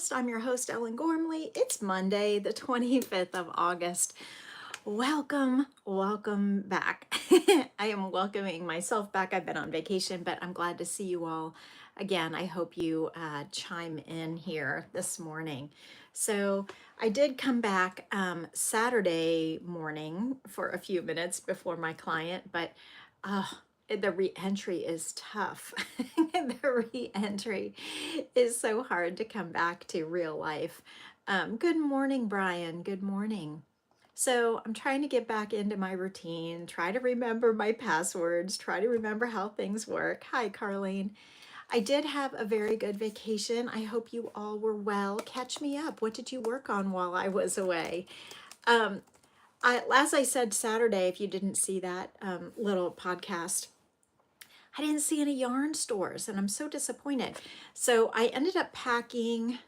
Podcast. I'm your host, Ellen Gormley. It's Monday, the 25th of August. Welcome back. I am welcoming myself back. I've been on vacation, but I'm glad to see you all again. I hope you chime in here this morning. So I did come back Saturday morning for a few minutes before my client, but the re-entry is tough. The re-entry is so hard to come back to real life. Good morning, Brian. Good morning. So I'm trying to get back into my routine, try to remember my passwords, try to remember how things work. Hi, Carlene. I did have a very good vacation. I hope you all were well. Catch me up. What did you work on while I was away? As I said Saturday, if you didn't see that little podcast, I didn't see any yarn stores and I'm so disappointed. So I ended up packing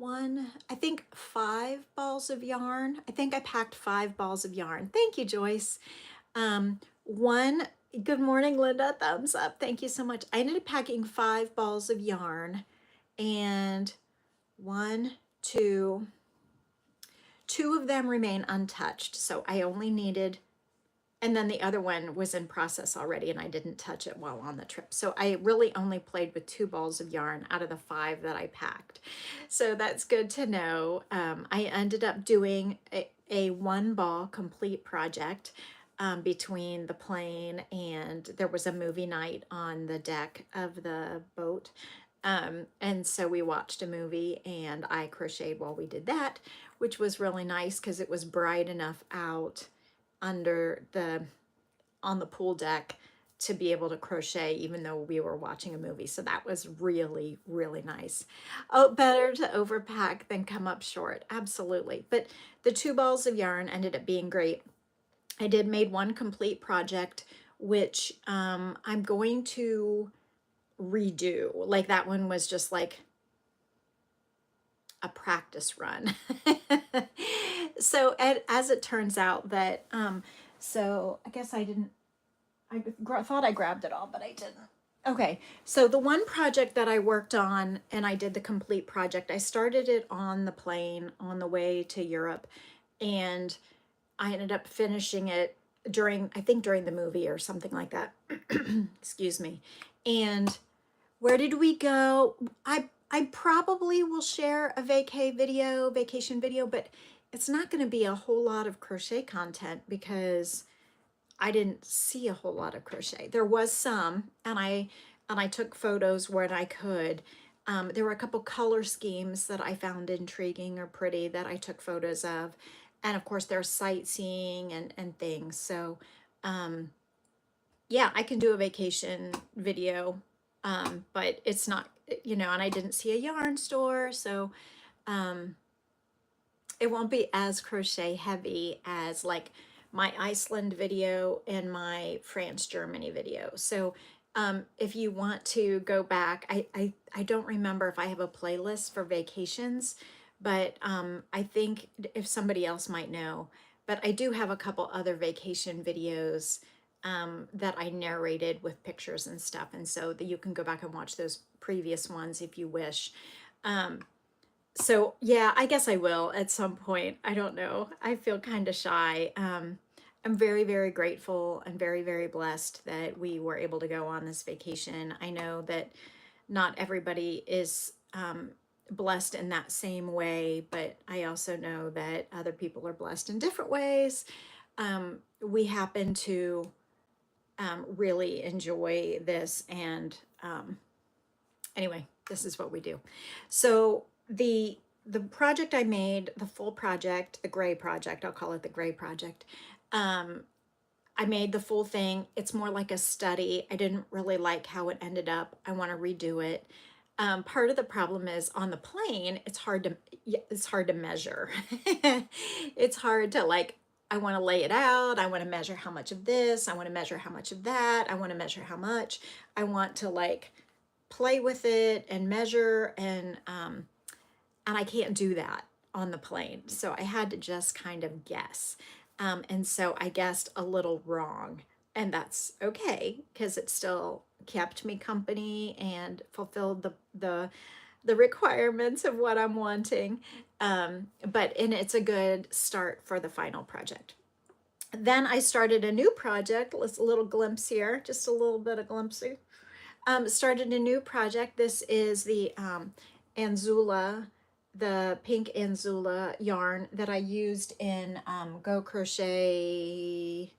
I think 5 balls of yarn. I think I packed 5 balls of yarn. Thank you, Joyce. Good morning, Linda. Thumbs up. Thank you so much. I ended up packing 5 balls of yarn and two of them remain untouched. So I only needed, and then the other one was in process already and I didn't touch it while on the trip. So I really only played with 2 balls of yarn out of the 5 that I packed. So that's good to know. I ended up doing a 1 ball complete project between the plane and there was a movie night on the deck of the boat. And so we watched a movie and I crocheted while we did that, which was really nice because it was bright enough out on the pool deck to be able to crochet even though we were watching a movie. So that was really, really nice. Oh, better to overpack than come up short. Absolutely. But the 2 balls of yarn ended up being great. I did made 1 complete project, which I'm going to redo. Like that one was just like a practice run. So as it turns out that so I guess I thought I grabbed it all, but I didn't. Okay, so the one project that I worked on and I did the complete project, I started it on the plane on the way to Europe and I ended up finishing it during the movie or something like that. Excuse me. And where did we go? I probably will share a vacation video, but it's not going to be a whole lot of crochet content because I didn't see a whole lot of crochet. There was some, and I took photos where I could. There were a couple color schemes that I found intriguing or pretty that I took photos of. And of course there's sightseeing and things. So yeah, I can do a vacation video, but it's not, and I didn't see a yarn store. So it won't be as crochet heavy as like my Iceland video and my France, Germany video. So if you want to go back, I don't remember if I have a playlist for vacations, but I think if somebody else might know, but I do have a couple other vacation videos that I narrated with pictures and stuff. And so that you can go back and watch those previous ones if you wish. So yeah, I guess I will at some point. I don't know. I feel kind of shy. I'm very, very grateful and very, very blessed that we were able to go on this vacation. I know that not everybody is blessed in that same way, but I also know that other people are blessed in different ways. We happen to really enjoy this, and anyway, this is what we do. So the project I made, the full project, the gray project, I'll call it the gray project. I made the full thing. It's more like a study. I didn't really like how it ended up. I want to redo it. Part of the problem is on the plane, it's hard to measure. It's hard to like, I want to lay it out. I want to measure how much of this. I want to measure how much of that. I want to measure how much. I want to like play with it and measure, and I can't do that on the plane. So I had to just kind of guess. And so I guessed a little wrong, and that's okay because it still kept me company and fulfilled the the requirements of what I'm wanting. And it's a good start for the final project. Then I started a new project. Let's a little glimpse here, just a little bit of glimpse here. Started a new project. This is the Anzula, the pink Anzula yarn that I used in Go Crochet,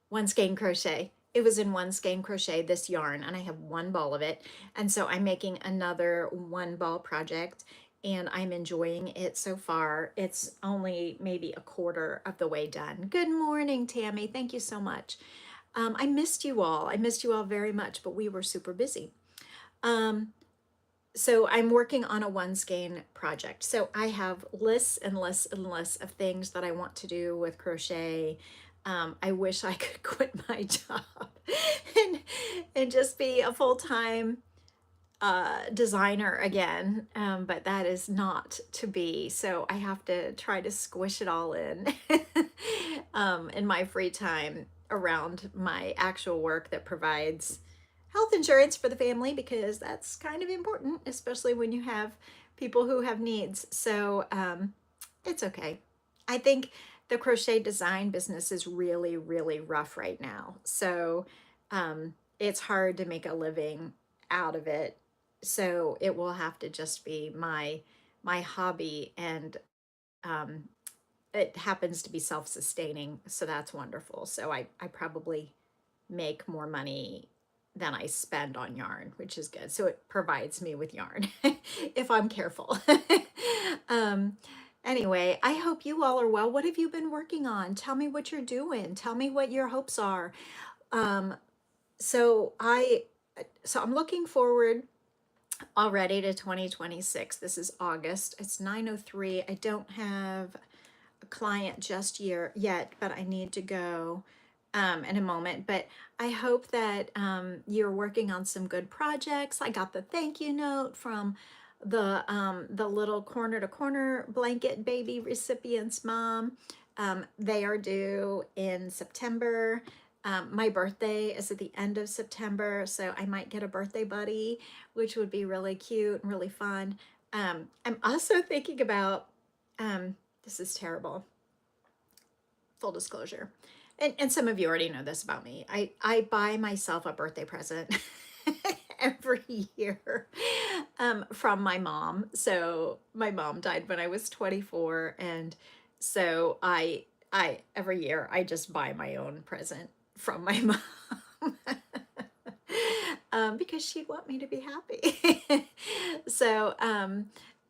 One Skein Crochet. It was in One Skein Crochet, this yarn, and I have one ball of it. And so I'm making another one ball project, and I'm enjoying it so far. It's only maybe a quarter of the way done. Good morning, Tammy. Thank you so much. I missed you all. I missed you all very much, but we were super busy. So I'm working on a one skein project. So I have lists and lists and lists of things that I want to do with crochet. I wish I could quit my job and just be a full-time designer again, but that is not to be. So I have to try to squish it all in my free time around my actual work that provides health insurance for the family, because that's kind of important, especially when you have people who have needs. So it's okay. I think the crochet design business is really, really rough right now. So it's hard to make a living out of it. So it will have to just be my hobby, and it happens to be self-sustaining, so that's wonderful. So I probably make more money than I spend on yarn, which is good. So it provides me with yarn if I'm careful. Anyway, I hope you all are well. What have you been working on? Tell me what you're doing. Tell me what your hopes are. So I'm looking forward already to 2026. This is August. It's 9:03. I don't have a client just yet, but I need to go in a moment. But I hope that you're working on some good projects. I got the thank you note from the little corner to corner blanket baby recipient's mom. They are due in September. My birthday is at the end of September, so I might get a birthday buddy, which would be really cute and really fun. I'm also thinking about, this is terrible, full disclosure. And some of you already know this about me. I buy myself a birthday present every year from my mom. So my mom died when I was 24. And so I every year I just buy my own present from my mom. Because she'd want me to be happy. So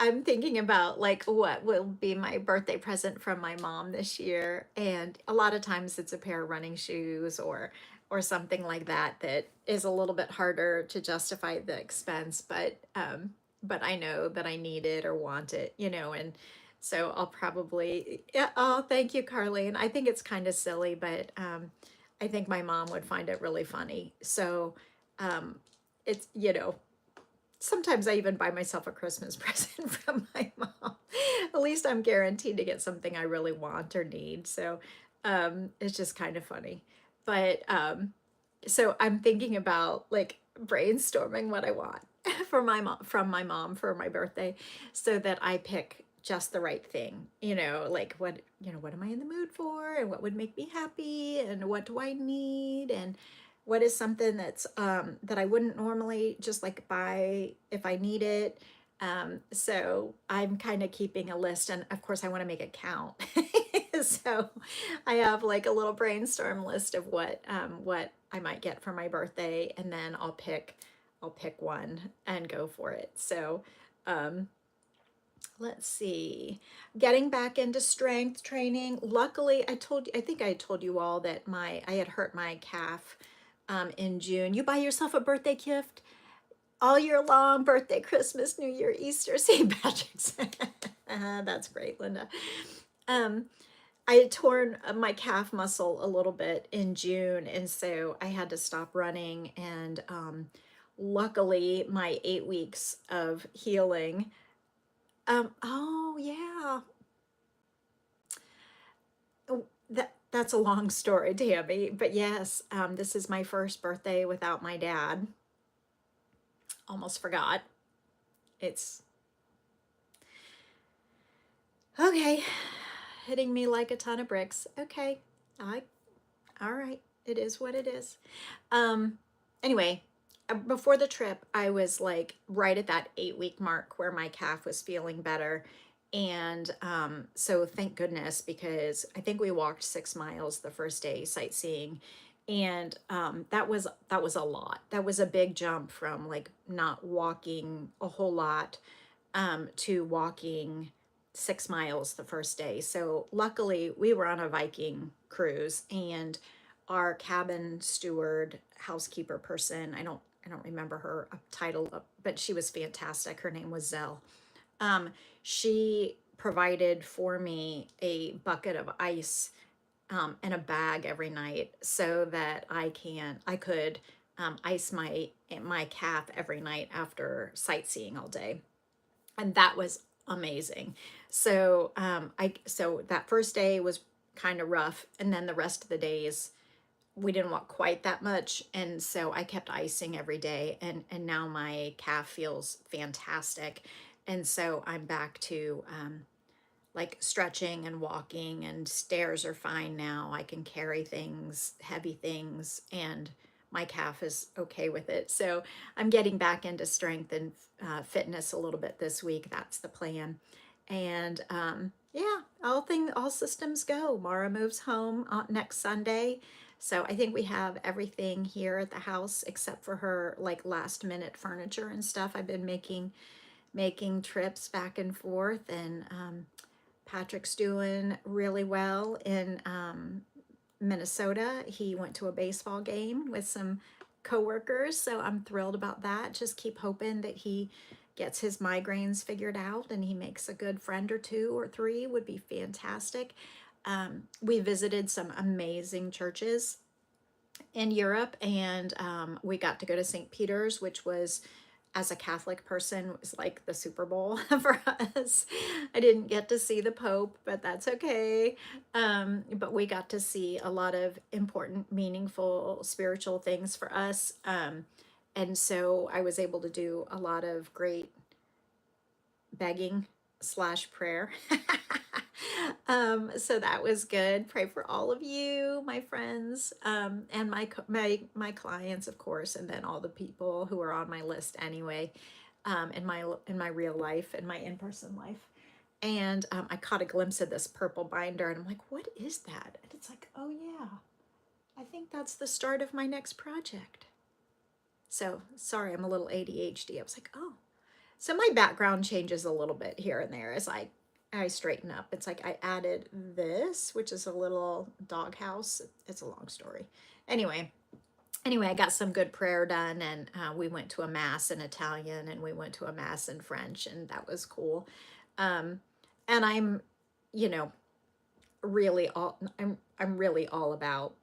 I'm thinking about like what will be my birthday present from my mom this year. And a lot of times it's a pair of running shoes or something like that that is a little bit harder to justify the expense, but I know that I need it or want it, and so I'll probably, yeah, oh, thank you, Carlene. I think it's kind of silly, but I think my mom would find it really funny. So it's, sometimes I even buy myself a Christmas present from my mom. At least I'm guaranteed to get something I really want or need. So it's just kind of funny. But so I'm thinking about like brainstorming what I want for my mom from my mom for my birthday, so that I pick just the right thing, like what am I in the mood for, and what would make me happy, and what do I need, and what is something that's that I wouldn't normally just like buy if I need it. So I'm kind of keeping a list, and of course I want to make it count. So I have like a little brainstorm list of what I might get for my birthday, and then I'll pick one and go for it. So let's see, getting back into strength training. Luckily, I think I told you all that I had hurt my calf in June. You buy yourself a birthday gift all year long: birthday, Christmas, New Year, Easter, St. Patrick's. That's great, Linda. I had torn my calf muscle a little bit in June, and so I had to stop running. And luckily, my 8 weeks of healing. Oh yeah, that's a long story, Tammy. But yes, this is my first birthday without my dad. Almost forgot. It's okay. Hitting me like a ton of bricks. Okay. All right. It is what it is. Anyway, before the trip, I was like right at that 8-week mark where my calf was feeling better. And so thank goodness, because I think we walked 6 miles the first day sightseeing. And that was a lot. That was a big jump from like not walking a whole lot to walking 6 miles the first day. So luckily we were on a Viking cruise, and our cabin steward, housekeeper person, I don't remember her title, but she was fantastic. Her name was Zell. She provided for me a bucket of ice and a bag every night so that I could ice my calf every night after sightseeing all day, and that was amazing. So so that first day was kind of rough, and then the rest of the days we didn't walk quite that much, and so I kept icing every day, and now my calf feels fantastic, and so I'm back to like stretching and walking, and stairs are fine now. I can carry things, heavy things, and my calf is okay with it. So I'm getting back into strength and fitness a little bit this week. That's the plan. And yeah, all systems go. Mara moves home next Sunday. So I think we have everything here at the house except for her like last minute furniture and stuff. I've been making trips back and forth, and Patrick's doing really well in Minnesota. He went to a baseball game with some coworkers, so I'm thrilled about that. Just keep hoping that he gets his migraines figured out and he makes a good friend or two or three would be fantastic. We visited some amazing churches in Europe, and we got to go to St. Peter's, which was, as a Catholic person, was like the Super Bowl for us. I didn't get to see the Pope, but that's okay. But we got to see a lot of important, meaningful, spiritual things for us. And so I was able to do a lot of great begging slash prayer. So that was good. Pray for all of you, my friends, and my clients, of course, and then all the people who are on my list anyway, in my real life, in my in-person life. And I caught a glimpse of this purple binder, and I'm like, what is that? And it's like, oh yeah, I think that's the start of my next project. So sorry, I'm a little ADHD. I was like, oh. So my background changes a little bit here and there as I straighten up. It's like I added this, which is a little doghouse. It's a long story. Anyway, I got some good prayer done, and we went to a mass in Italian, and we went to a mass in French, and that was cool. And I'm, you know, I'm really all about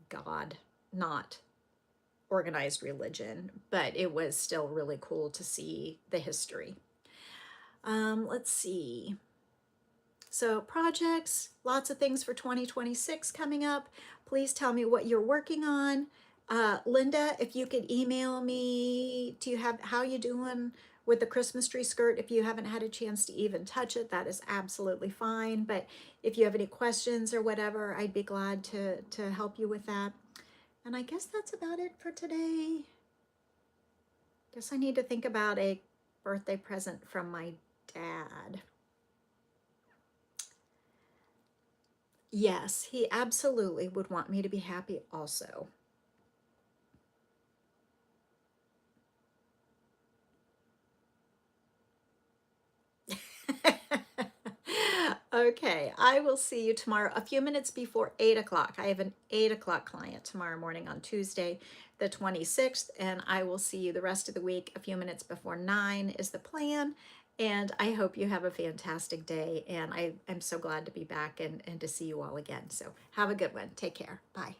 God, not organized religion, but it was still really cool to see the history. Let's see. So projects, lots of things for 2026 coming up. Please tell me what you're working on. Linda, if you could email me, how you doing with the Christmas tree skirt? If you haven't had a chance to even touch it, that is absolutely fine. But if you have any questions or whatever, I'd be glad to help you with that. And I guess that's about it for today. Guess I need to think about a birthday present from my dad. Yes, he absolutely would want me to be happy also. Okay, I will see you tomorrow, a few minutes before 8 o'clock. I have an 8 o'clock client tomorrow morning on Tuesday, the 26th, and I will see you the rest of the week. A few minutes before 9 is the plan, and I hope you have a fantastic day, and I'm so glad to be back and to see you all again. So have a good one. Take care. Bye.